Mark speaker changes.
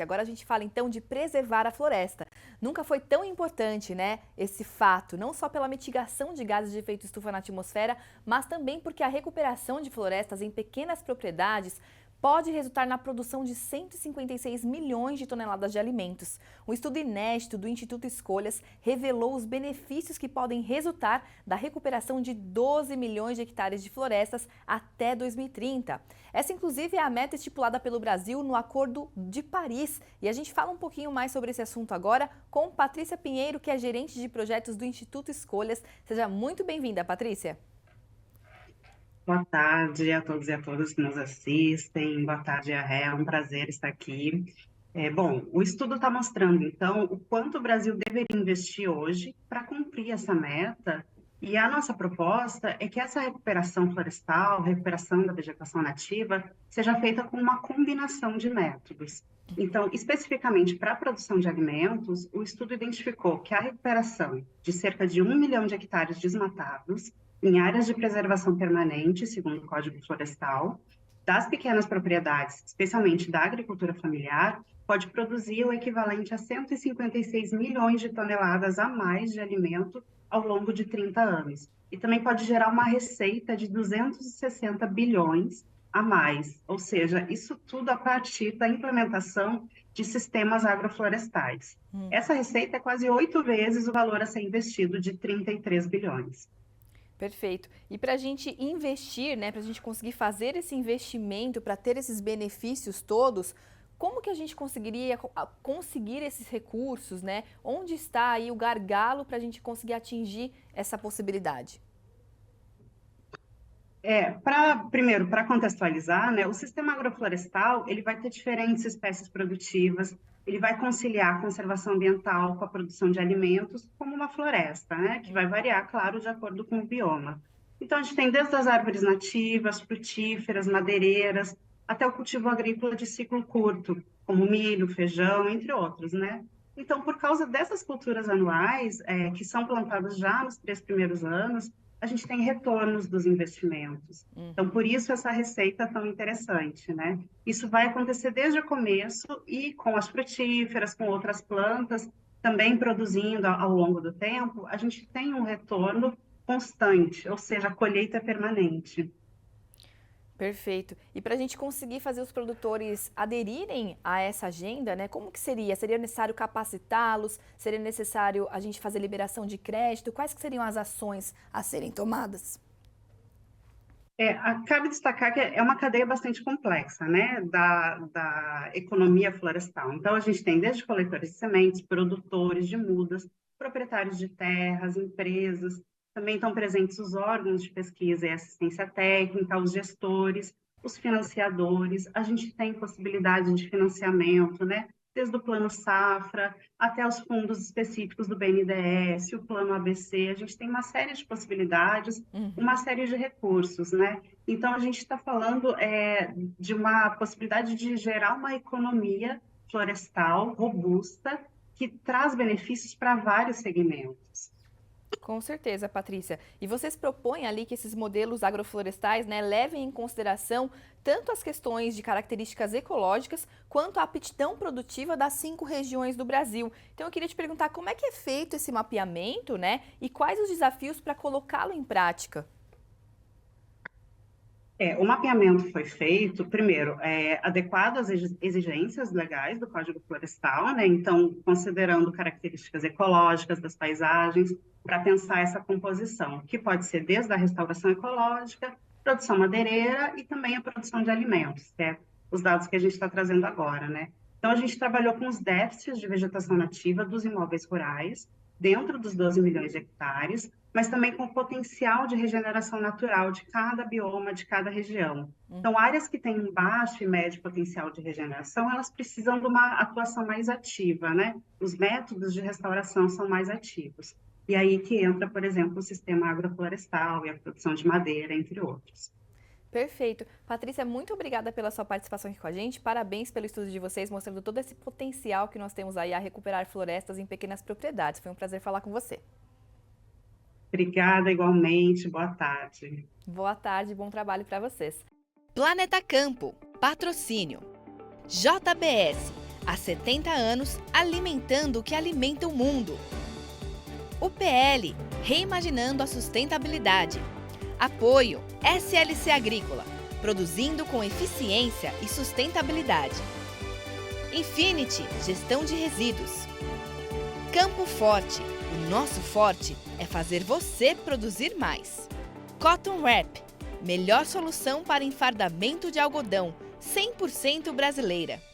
Speaker 1: E agora a gente fala então de preservar a floresta. Nunca foi tão importante, né, esse fato, não só pela mitigação de gases de efeito estufa na atmosfera, mas também porque a recuperação de florestas em pequenas propriedades pode resultar na produção de 156 milhões de toneladas de alimentos. Um estudo inédito do Instituto Escolhas revelou os benefícios que podem resultar da recuperação de 12 milhões de hectares de florestas até 2030. Essa, inclusive, é a meta estipulada pelo Brasil no Acordo de Paris. E a gente fala um pouquinho mais sobre esse assunto agora com Patrícia Pinheiro, que é gerente de projetos do Instituto Escolhas. Seja muito bem-vinda, Patrícia.
Speaker 2: Boa tarde a todos e a todas que nos assistem. Boa tarde, Ré. É um prazer estar aqui. Bom, o estudo está mostrando, então, o quanto o Brasil deveria investir hoje para cumprir essa meta. E a nossa proposta é que essa recuperação florestal, recuperação da vegetação nativa, seja feita com uma combinação de métodos. Então, especificamente para a produção de alimentos, o estudo identificou que a recuperação de cerca de 1 milhão de hectares desmatados em áreas de preservação permanente, segundo o Código Florestal, das pequenas propriedades, especialmente da agricultura familiar, pode produzir o equivalente a 156 milhões de toneladas a mais de alimento ao longo de 30 anos. E também pode gerar uma receita de 260 bilhões a mais, ou seja, isso tudo a partir da implementação de sistemas agroflorestais. Essa receita é quase 8 vezes o valor a ser investido de 33 bilhões.
Speaker 1: Perfeito. E para a gente investir, né, para a gente conseguir fazer esse investimento, para ter esses benefícios todos, como que a gente conseguiria conseguir esses recursos, né? Onde está aí o gargalo para a gente conseguir atingir essa possibilidade?
Speaker 2: Primeiro, para contextualizar, né, o sistema agroflorestal ele vai ter diferentes espécies produtivas, ele vai conciliar a conservação ambiental com a produção de alimentos, como uma floresta, né, que vai variar, claro, de acordo com o bioma. Então, a gente tem desde as árvores nativas, frutíferas, madeireiras, até o cultivo agrícola de ciclo curto, como milho, feijão, entre outros, né? Então, por causa dessas culturas anuais, que são plantadas já nos 3 primeiros anos, a gente tem retornos dos investimentos. Então, por isso essa receita é tão interessante, né? Isso vai acontecer desde o começo e com as frutíferas, com outras plantas, também produzindo ao longo do tempo, a gente tem um retorno constante, ou seja, a colheita é permanente.
Speaker 1: Perfeito. E para a gente conseguir fazer os produtores aderirem a essa agenda, né? Como que seria? Seria necessário capacitá-los? Seria necessário a gente fazer liberação de crédito? Quais que seriam as ações a serem tomadas?
Speaker 2: Cabe destacar que é uma cadeia bastante complexa, né, da economia florestal. Então, a gente tem desde coletores de sementes, produtores de mudas, proprietários de terras, empresas, também estão presentes os órgãos de pesquisa e assistência técnica, os gestores, os financiadores, a gente tem possibilidade de financiamento, né, desde o plano Safra até os fundos específicos do BNDES, o plano ABC, a gente tem uma série de possibilidades, uma série de recursos, né? Então, a gente está falando de uma possibilidade de gerar uma economia florestal robusta que traz benefícios para vários segmentos.
Speaker 1: Com certeza, Patrícia. E vocês propõem ali que esses modelos agroflorestais, né, levem em consideração tanto as questões de características ecológicas quanto a aptidão produtiva das 5 regiões do Brasil. Então, eu queria te perguntar como é que é feito esse mapeamento, né, e quais os desafios para colocá-lo em prática?
Speaker 2: O mapeamento foi feito, primeiro, adequado às exigências legais do Código Florestal, né? Então, considerando características ecológicas das paisagens, para pensar essa composição, que pode ser desde a restauração ecológica, produção madeireira e também a produção de alimentos, que é os dados que a gente está trazendo agora, né? Então, a gente trabalhou com os déficits de vegetação nativa dos imóveis rurais, dentro dos 12 milhões de hectares, mas também com o potencial de regeneração natural de cada bioma, de cada região. Então, áreas que têm um baixo e médio potencial de regeneração, elas precisam de uma atuação mais ativa, né? Os métodos de restauração são mais ativos. E aí que entra, por exemplo, o sistema agroflorestal e a produção de madeira, entre outros.
Speaker 1: Perfeito. Patrícia, muito obrigada pela sua participação aqui com a gente. Parabéns pelo estudo de vocês, mostrando todo esse potencial que nós temos aí a recuperar florestas em pequenas propriedades. Foi um prazer falar com você.
Speaker 2: Obrigada, igualmente. Boa tarde.
Speaker 1: Boa tarde, bom trabalho para vocês.
Speaker 3: Planeta Campo, patrocínio. JBS,
Speaker 1: Há 70 anos, alimentando o que alimenta o mundo. UPL, reimaginando a sustentabilidade. Apoio SLC Agrícola, produzindo com eficiência e sustentabilidade. Infinity, gestão de resíduos. Campo Forte, o nosso forte é fazer você produzir mais. Cotton Wrap, melhor solução para enfardamento de algodão, 100% brasileira.